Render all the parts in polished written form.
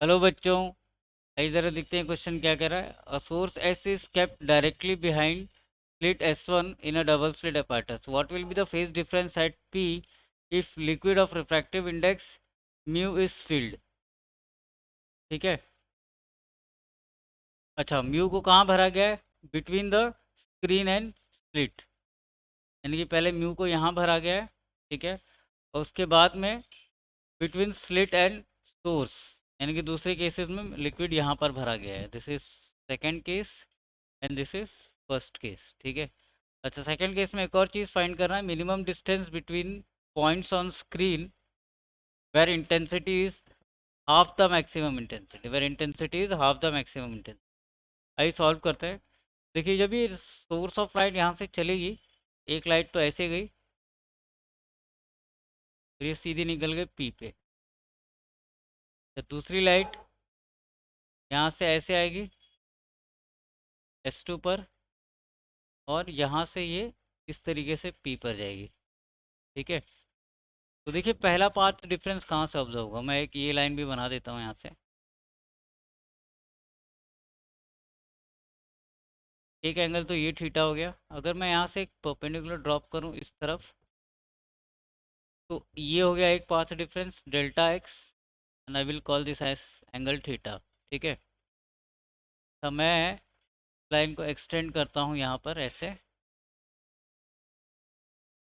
Hello बच्चों, आइए जरा देखते हैं क्वेश्चन क्या कह रहा है। A source S is kept directly behind slit S1 in a double slit apparatus. What will be the phase difference at P if liquid of refractive index mu is filled? ठीक है। अच्छा, mu को कहाँ भरा गया है? Between the screen and slit, यानी कि पहले म्यू को यहाँ भरा गया है। ठीक है। और उसके बाद में बिटवीन स्लिट एंड सोर्स, यानी कि दूसरे केसेस में लिक्विड यहाँ पर भरा गया है। This is second case and this is first case. ठीक है। अच्छा, सेकंड केस में एक और चीज़ फाइंड करना है, minimum distance between points on screen where intensity is half the maximum intensity, where intensity is half the maximum intensity. आइए solve करते हैं। देखिए, जब ये सोर्स ऑफ लाइट यहाँ से चलेगी, एक लाइट तो ऐसे गई, फिर ये सीधी निकल गई पी पे। तो दूसरी लाइट यहाँ से ऐसे आएगी S2 पर, और यहाँ से ये इस तरीके से पी पर जाएगी। ठीक है। तो देखिए, पहला पाथ डिफरेंस कहाँ से ऑब्जर्व होगा। मैं एक ये लाइन भी बना देता हूँ यहाँ से। एक एंगल तो ये थीटा हो गया। अगर मैं यहाँ से एक परपेंडिकुलर ड्रॉप करूँ इस तरफ, तो ये हो गया एक path difference delta x, and I will call this as angle theta. ठीक है। तो मैं लाइन को एक्सटेंड करता हूँ यहाँ पर ऐसे,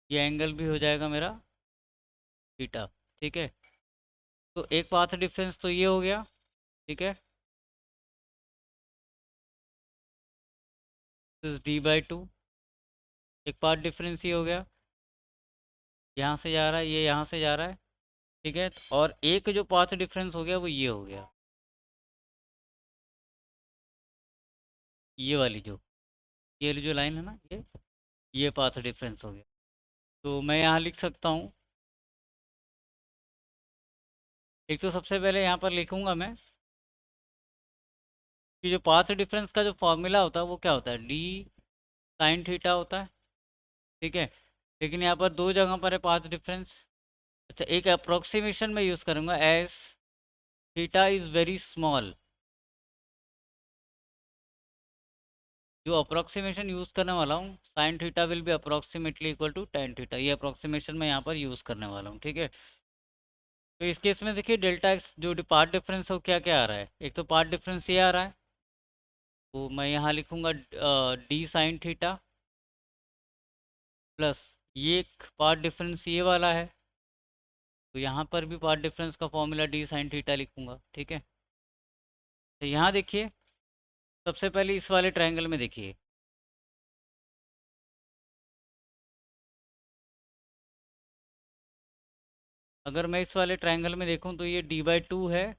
ये एंगल भी हो जाएगा मेरा थीटा। ठीक है। तो एक पाथ डिफरेंस तो ये हो गया। ठीक है। D/2 एक पाथ डिफरेंस ये हो गया, यहाँ से जा रहा है, ये यहाँ से जा रहा है। ठीक है। और एक जो पाथ डिफरेंस हो गया वो ये हो गया, ये वाली जो ये वाली जो लाइन है ना, ये पाथ डिफरेंस हो गया। तो मैं यहाँ लिख सकता हूँ, एक तो सबसे पहले यहाँ पर लिखूंगा मैं कि जो पाथ डिफरेंस का जो फॉर्मूला होता है वो क्या होता है, डी साइन थीटा होता है। ठीक है। लेकिन यहाँ पर दो जगह पर है पाथ डिफरेंस। अच्छा, एक अप्रोक्सीमेशन में यूज़ करूँगा, as theta is very small. जो अप्रोक्सीमेशन यूज़ करने वाला हूँ, sine theta will be approximately equal to tan theta, ये अप्रोक्सीमेशन मैं यहाँ पर यूज़ करने वाला हूँ। ठीक है। तो इस केस में देखिए, डेल्टा एक्स जो पार्ट डिफरेंस हो क्या क्या आ रहा है, एक तो पार्ट डिफरेंस ये आ रहा है, तो मैं यहाँ लिखूँगा डी साइन थीटा प्लस ये एक पार्ट डिफरेंस ये वाला है, तो यहाँ पर भी पार्ट डिफरेंस का फॉर्मूला डी साइन थीटा लिखूँगा। ठीक है। तो यहाँ देखिए, सबसे पहले इस वाले ट्रायंगल में देखिए, अगर मैं इस वाले ट्रायंगल में देखूँ तो ये D/2 है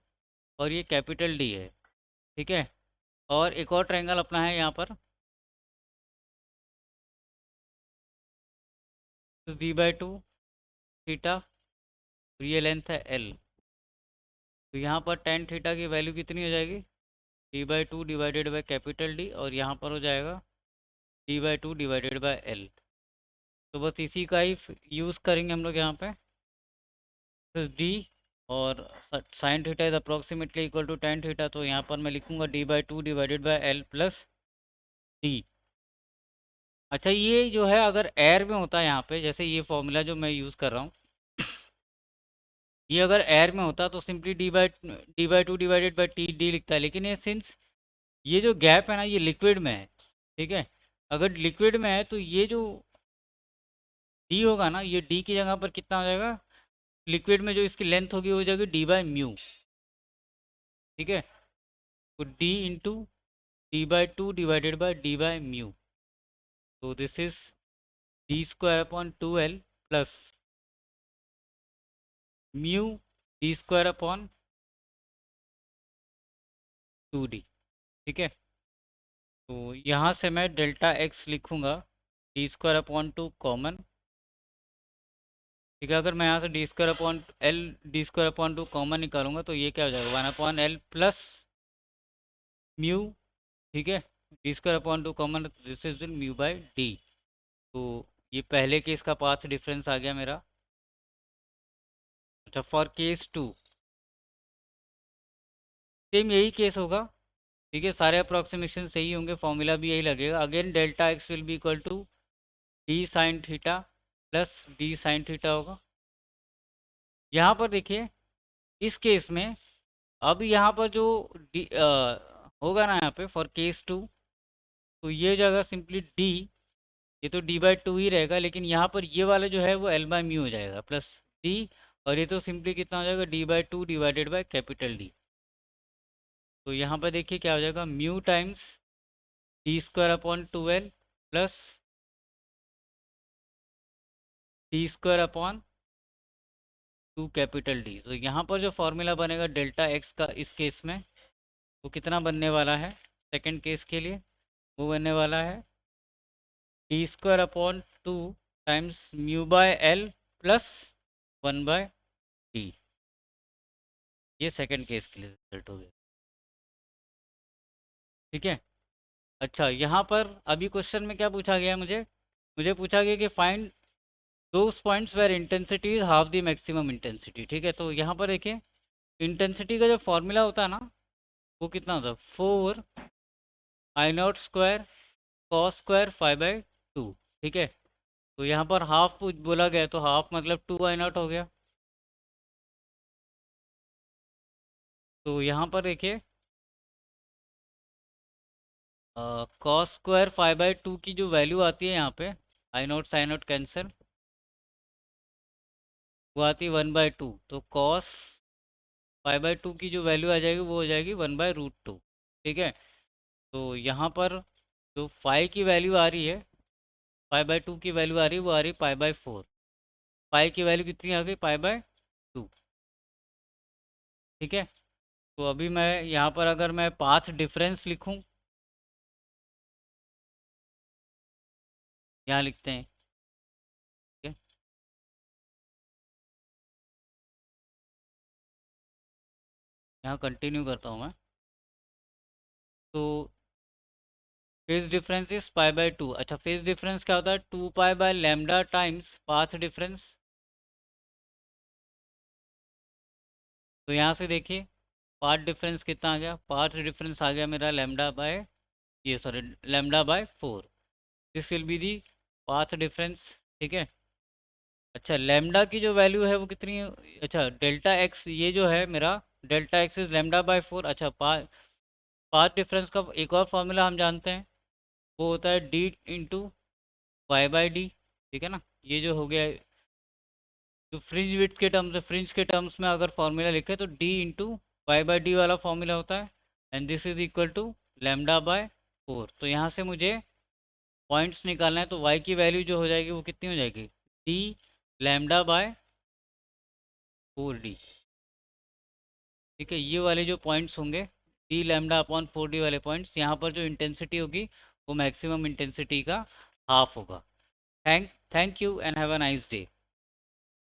और ये कैपिटल डी है। ठीक है। और एक और ट्रायंगल अपना है यहाँ पर, D/2 थीटा, तो ये लेंथ है L। तो यहाँ पर टेन थीटा की वैल्यू कितनी हो जाएगी, D/2 divided by capital D, और यहाँ पर हो जाएगा D/2 डिवाइडेड बाई L। तो बस इसी का ही यूज़ करेंगे हम लोग यहाँ पे, डी, और sine theta is approximately equal to tan theta, तो यहाँ पर मैं लिखूँगा D/2 divided by L plus D. अच्छा, ये जो है अगर एयर में होता है यहाँ पे, जैसे ये फॉर्मूला जो मैं यूज़ कर रहा हूँ, ये अगर एयर में होता तो simply D/2 divided by T D लिखता है। लेकिन ये सिंस ये जो गैप है ना, ये लिक्विड में है। ठीक है। अगर लिक्विड में है तो ये जो डी होगा ना, ये डी की जगह पर कितना हो जाएगा, लिक्विड में जो इसकी लेंथ होगी वो हो जाएगी D/μ। ठीक है। तो D/2 डिवाइडेड बाई D/μ, तो this is D² upon 2L plus mu D²अपॉन 2D। ठीक है। तो यहाँ से मैं डेल्टा एक्स लिखूँगा D²/2 कॉमन। ठीक है। अगर मैं यहाँ से D²/2 कॉमन निकालूंगा तो ये क्या हो जाएगा, 1/L प्लस म्यू। ठीक है। D²/2 common, this is mu by D. तो ये पहले केस का पाथ डिफरेंस आ गया मेरा। अच्छा, फॉर केस 2, सेम यही केस होगा। ठीक है, सारे अप्रोक्सीमेशन सही होंगे, फॉर्मूला भी यही लगेगा। Again delta x will be equal to D sine theta plus D sine theta होगा। यहाँ पर देखिए इस केस में, अब यहाँ पर जो होगा ना यहाँ पे फॉर केस टू, तो ये जगह सिंपली डी, ये तो डी बाई टू ही रहेगा, लेकिन यहाँ पर ये वाला जो है वो एल बाई म्यू हो जाएगा प्लस डी, और ये तो सिंपली कितना हो जाएगा, D by two divided by capital D. तो यहाँ पर देखिए क्या हो जाएगा, mu times D square upon two L plus D square upon two capital D. तो यहाँ पर जो फॉर्मूला बनेगा डेल्टा एक्स का इस केस में, वो कितना बनने वाला है सेकंड केस के लिए, वो बनने वाला है D square upon two times mu by L plus one by D. ये सेकंड केस के लिए रिजल्ट हो गया। ठीक है। अच्छा, यहाँ पर अभी क्वेश्चन में क्या पूछा गया है मुझे, मुझे पूछा गया कि find those points where intensity is half the maximum intensity. ठीक है, तो यहाँ पर देखिए इंटेंसिटी का जो फॉर्मूला होता है ना, वो कितना होता है, 4 आई नॉट स्क्वायर कॉस स्क्वायर 5/2। ठीक है, तो यहाँ पर हाफ बोला गया, तो हाफ मतलब 2 आई नॉट हो गया। तो यहाँ पर देखिए कॉस स्क्वायर 5/2 की जो वैल्यू आती है यहाँ पे, आई नॉट साइन नॉट कैंसिल, वो आती है 1/2। तो कॉस 5/2 की जो वैल्यू आ जाएगी वो हो जाएगी 1/√2। ठीक है, तो यहाँ पर जो फाइव की वैल्यू आ रही है, 5/2 की वैल्यू आ रही है, वो आ रही है पाई/4। पाई की वैल्यू कितनी आ गई, पाई/2। ठीक है, तो अभी मैं यहाँ पर अगर मैं पाथ डिफरेंस लिखूँ, यहाँ लिखते हैं। ठीक है, यहाँ कंटिन्यू करता हूँ मैं। तो फेज डिफरेंस इज पाई/2। अच्छा, फेज डिफरेंस क्या होता है, 2 पाई/लैम्डा टाइम्स पाथ डिफरेंस। तो यहाँ से देखिए पाथ डिफरेंस कितना आ गया, पाथ डिफरेंस आ गया मेरा लैम्डा बाय, ये सॉरी लैम्डा/4। This will be the path difference. ठीक है। अच्छा, लैम्डा की जो वैल्यू है वो कितनी है, अच्छा डेल्टा एक्स, ये जो है मेरा डेल्टा एक्स इज लैम्डा/4। अच्छा, पाथ डिफरेंस का एक और फॉर्मूला हम जानते हैं, वो होता है डी इंटू वाई/डी। ठीक है ना, ये जो हो गया जो फ्रिंज विड्थ के टर्म्स है, फ्रिंज के टर्म्स में अगर फॉर्मूला लिखे तो डी इंटू वाई/डी वाला फॉर्मूला होता है, and this is equal to लैम्डा/4। तो यहाँ से मुझे पॉइंट्स निकालना है, तो वाई की वैल्यू जो हो जाएगी वो कितनी हो जाएगी, डी लैम्डा/4 डी। ठीक है, ये वाले जो पॉइंट्स होंगे डी लैम्डा/4 डी वाले पॉइंट्स, यहाँ पर जो इंटेंसिटी होगी वो मैक्सिमम इंटेंसिटी का हाफ होगा। Thank you and have a nice day.